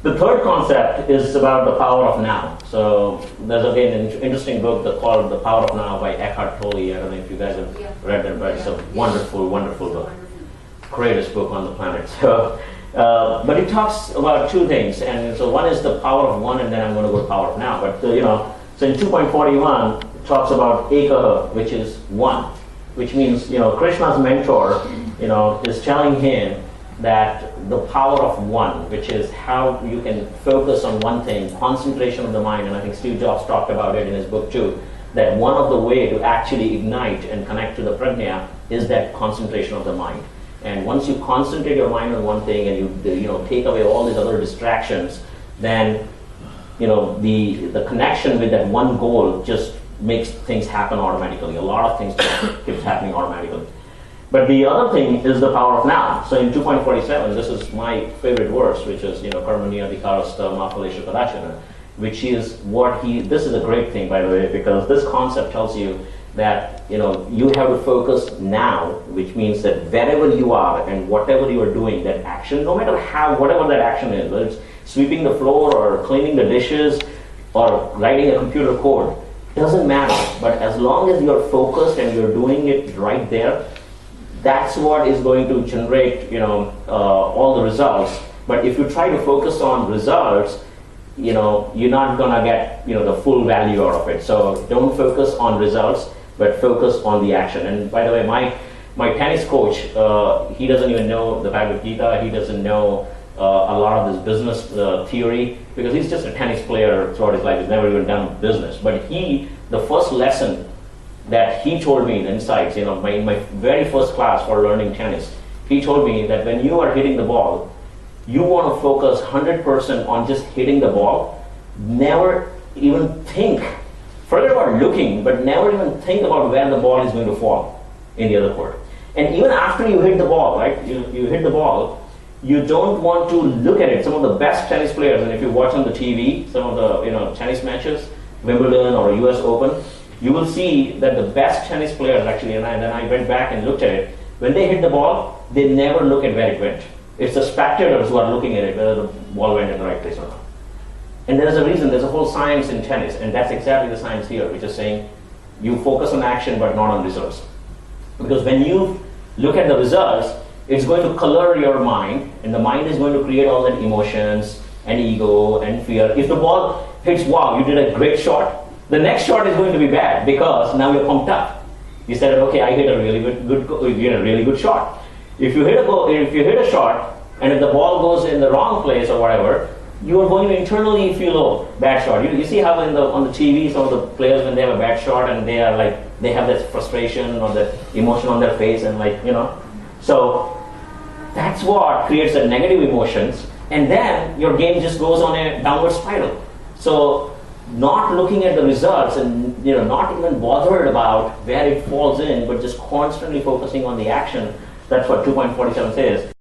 The third concept is about the power of now. So there's again an interesting book called The Power of Now by Eckhart Tolle. I don't know if you guys have read that, but it's a wonderful, wonderful book. Greatest book on the planet. So, but it talks about two things, and so one is the power of one, and then I'm going to go to power of now. But so in 2.41 it talks about ekaha, which is one, which means Krishna's mentor, is telling him that the power of one, which is how you can focus on one thing, concentration of the mind, and I think Steve Jobs talked about it in his book too, that one of the way to actually ignite and connect to the prajna is that concentration of the mind. And once you concentrate your mind on one thing and you take away all these other distractions, then the connection with that one goal just makes things happen automatically. A lot of things keeps happening automatically. But the other thing is the power of now. So in 2.47, this is my favorite verse, which is karmaniya adhikarasta ma phaleshu kadachana, which is this is a great thing, by the way, because this concept tells you that you have to focus now, which means that wherever you are and whatever you are doing, that action, no matter whatever that action is, whether it's sweeping the floor or cleaning the dishes or writing a computer code, doesn't matter. But as long as you're focused and you're doing it right there, that's what is going to generate all the results. But if you try to focus on results, you're not gonna get the full value out of it. So don't focus on results, but focus on the action. And by the way, my tennis coach, he doesn't even know the Bhagavad Gita. He doesn't know a lot of this business theory, because he's just a tennis player throughout his life. He's never even done business. But the first lesson that he told me, the insights, in my very first class for learning tennis, he told me that when you are hitting the ball, you want to focus 100% on just hitting the ball. Never even think, forget about looking, but never even think about where the ball is going to fall in the other court. And even after you hit the ball, right, you hit the ball, you don't want to look at it. Some of the best tennis players, and if you watch on the TV, some of the tennis matches, Wimbledon or US Open, you will see that the best tennis players actually, and then I went back and looked at it, when they hit the ball, they never look at where it went. It's the spectators who are looking at it, whether the ball went in the right place or not. And there's a reason, there's a whole science in tennis, and that's exactly the science here, which is saying you focus on action but not on results. Because when you look at the results, it's going to color your mind, and the mind is going to create all that emotions and ego and fear. If the ball hits, wow, you did a great shot, the next shot is going to be bad because now you're pumped up. You said, okay, I hit a really good shot. If you hit a shot, and if the ball goes in the wrong place or whatever, you are going to internally feel, oh, bad shot. You see how on the TV, some of the players, when they have a bad shot and they have that frustration or the emotion on their face, and so that's what creates the negative emotions, and then your game just goes on a downward spiral. So not looking at the results and not even bothered about where it falls in, but just constantly focusing on the action. That's what 2.47 says.